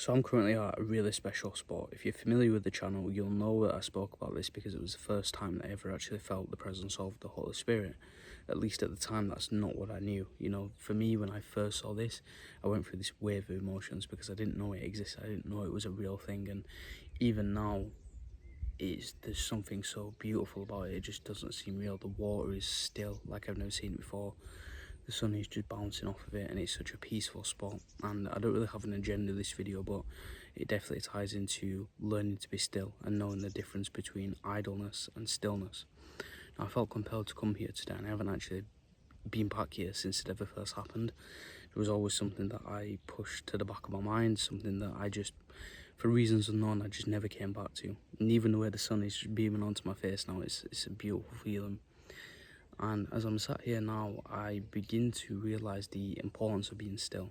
So I'm currently at a really special spot. If you're familiar with the channel, you'll know that I spoke about this because it was the first time that I ever actually felt the presence of the Holy Spirit. At least at the time, that's not what I knew. You know, for me, when I first saw this, I went through this wave of emotions because I didn't know it existed. I didn't know it was a real thing. And even now, there's something so beautiful about it. It just doesn't seem real. The water is still like I've never seen it before. The sun is just bouncing off of it, and it's such a peaceful spot. And I don't really have an agenda in this video, but it definitely ties into learning to be still and knowing the difference between idleness and stillness. Now, I felt compelled to come here today, and I haven't actually been back here since it ever first happened. It was always something that I pushed to the back of my mind, something that I just, for reasons unknown, I just never came back to. And even the way the sun is just beaming onto my face now, it's a beautiful feeling. And as I'm sat here now, I begin to realize the importance of being still.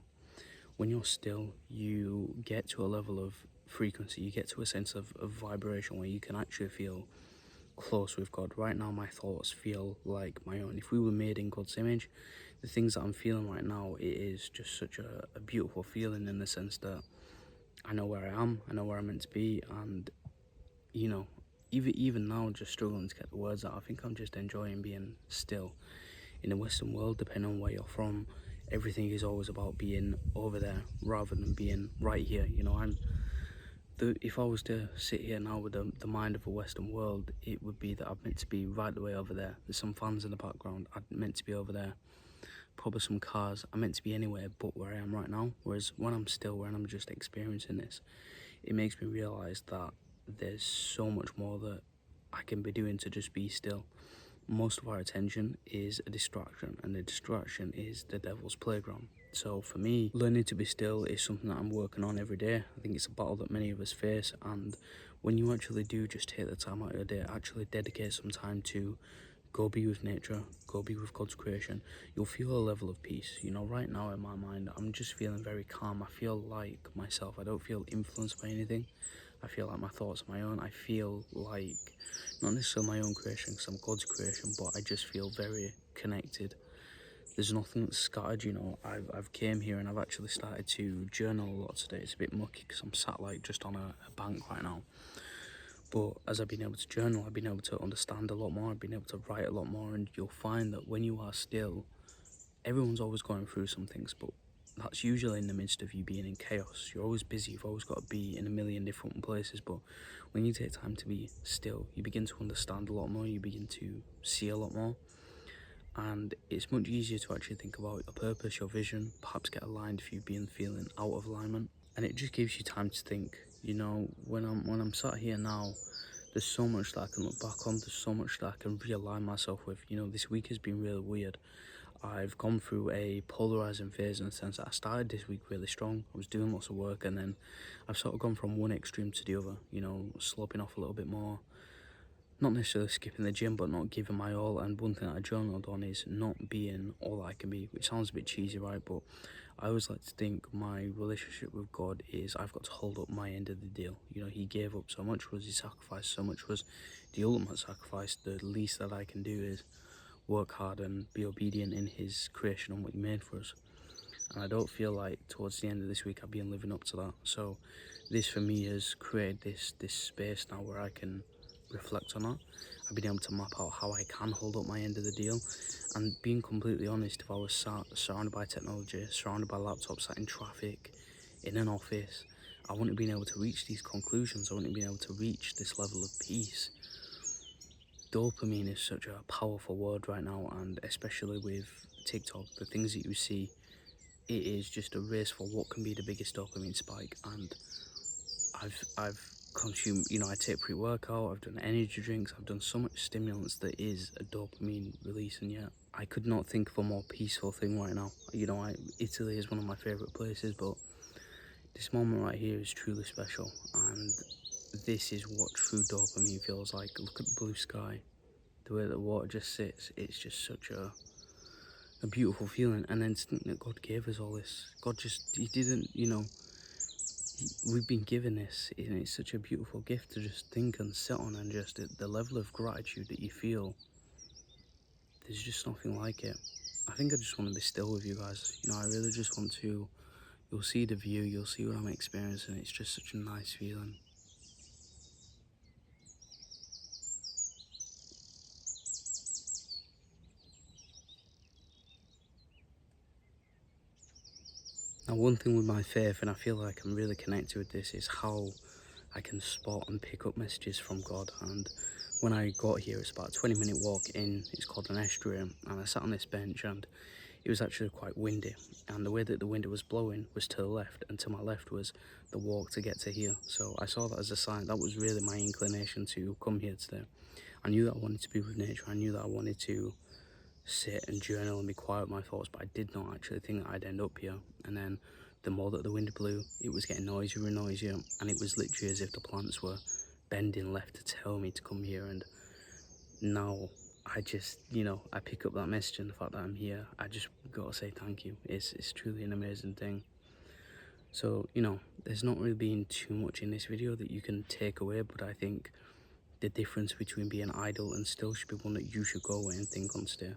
When you're still, you get to a level of frequency, you get to a sense of vibration where you can actually feel close with God. Right now, my thoughts feel like my own. If we were made in God's image, the things that I'm feeling right now, it is just such a beautiful feeling, in the sense that I know where I am, I know where I'm meant to be, and you know, even now, just struggling to get the words out, I think I'm just enjoying being still. In the Western world, depending on where you're from, everything is always about being over there rather than being right here. You know, if I was to sit here now with the mind of a Western world, it would be that I'm meant to be right the way over there. There's some fans in the background, I'm meant to be over there. Probably some cars, I'm meant to be anywhere but where I am right now. Whereas when I'm still, when I'm just experiencing this, it makes me realise that there's so much more that I can be doing to just be still. Most of our attention is a distraction, and the distraction is the devil's playground. So for me, learning to be still is something that I'm working on every day. I think it's a battle that many of us face, and when you actually do just take the time out of your day, actually dedicate some time to go be with nature, go be with God's creation, you'll feel a level of peace. You know, right now in my mind, I'm just feeling very calm. I feel like myself. I don't feel influenced by anything. I feel like my thoughts are my own. I feel like, not necessarily my own creation, because I'm God's creation, but I just feel very connected. There's nothing that's scattered, you know. I've came here and I've actually started to journal a lot today. It's a bit mucky because I'm sat like just on a bank right now. But as I've been able to journal, I've been able to understand a lot more, I've been able to write a lot more, and you'll find that when you are still, everyone's always going through some things, but that's usually in the midst of you being in chaos. You're always busy, you've always got to be in a million different places, but when you take time to be still, you begin to understand a lot more, you begin to see a lot more, and it's much easier to actually think about your purpose, your vision, perhaps get aligned if you've been feeling out of alignment, and it just gives you time to think. You know, when I'm sat here now, there's so much that I can look back on, there's so much that I can realign myself with. You know, this week has been really weird. I've gone through a polarizing phase, in the sense that I started this week really strong. I was doing lots of work, and then I've sort of gone from one extreme to the other, you know, sloping off a little bit more. Not necessarily skipping the gym, but not giving my all. And one thing that I journaled on is not being all I can be, which sounds a bit cheesy, right? But I always like to think my relationship with God is I've got to hold up my end of the deal. You know, he gave up so much, was he sacrificed so much, was the ultimate sacrifice. The least that I can do is work hard and be obedient in his creation and what he made for us. And I don't feel like towards the end of this week I've been living up to that. So this for me has created this space now where I can reflect on that. I've been able to map out how I can hold up my end of the deal. And being completely honest, if I was surrounded by technology, surrounded by laptops, sat in traffic, in an office, I wouldn't have been able to reach these conclusions. I wouldn't have been able to reach this level of peace. Dopamine is such a powerful word right now, and especially with TikTok, the things that you see, it is just a race for what can be the biggest dopamine spike. And I've consumed, you know, I take pre-workout, I've done energy drinks, I've done so much stimulants that is a dopamine release, and yet I could not think of a more peaceful thing right now. You know, Italy is one of my favourite places, but this moment right here is truly special, and this is what true dopamine feels like. Look at the blue sky, the way the water just sits, it's just such a beautiful feeling. And then to think that God gave us all this, he didn't, you know, we've been given this, and it's such a beautiful gift to just think and sit on, and just the level of gratitude that you feel, there's just nothing like it. I think I just want to be still with you guys. You know, I really just want to, you'll see the view, you'll see what I'm experiencing. It's just such a nice feeling. Now, one thing with my faith, and I feel like I'm really connected with this, is how I can spot and pick up messages from God. And when I got here, it's about a 20-minute walk in. It's called an estuary, and I sat on this bench, and it was actually quite windy, and the way that the wind was blowing was to the left, and to my left was the walk to get to here. So I saw that as a sign. That was really my inclination to come here today. I knew that I wanted to be with nature. I knew that I wanted to sit and journal and be quiet with my thoughts, but I did not actually think that I'd end up here. And then the more that the wind blew, it was getting noisier and noisier, and it was literally as if the plants were bending left to tell me to come here. And now I just, I pick up that message, and the fact that I'm here, I just gotta say thank you. It's truly an amazing thing. So, there's not really been too much in this video that you can take away, but I think the difference between being idle and still should be one that you should go away and think on stay.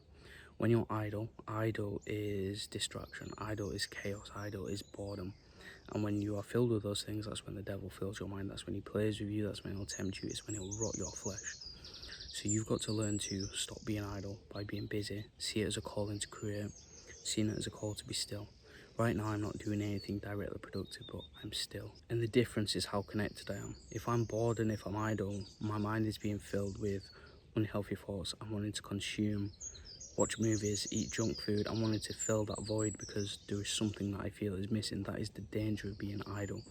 When you're idle is distraction, idle is chaos, idle is boredom. And when you are filled with those things, that's when the devil fills your mind, that's when he plays with you, that's when he'll tempt you, it's when he'll rot your flesh. So you've got to learn to stop being idle by being busy, see it as a calling to create, seeing it as a call to be still. Right now I'm not doing anything directly productive, but I'm still. And the difference is how connected I am. If I'm bored and if I'm idle, my mind is being filled with unhealthy thoughts. I'm wanting to consume, watch movies, eat junk food. I'm wanting to fill that void because there is something that I feel is missing. That is the danger of being idle.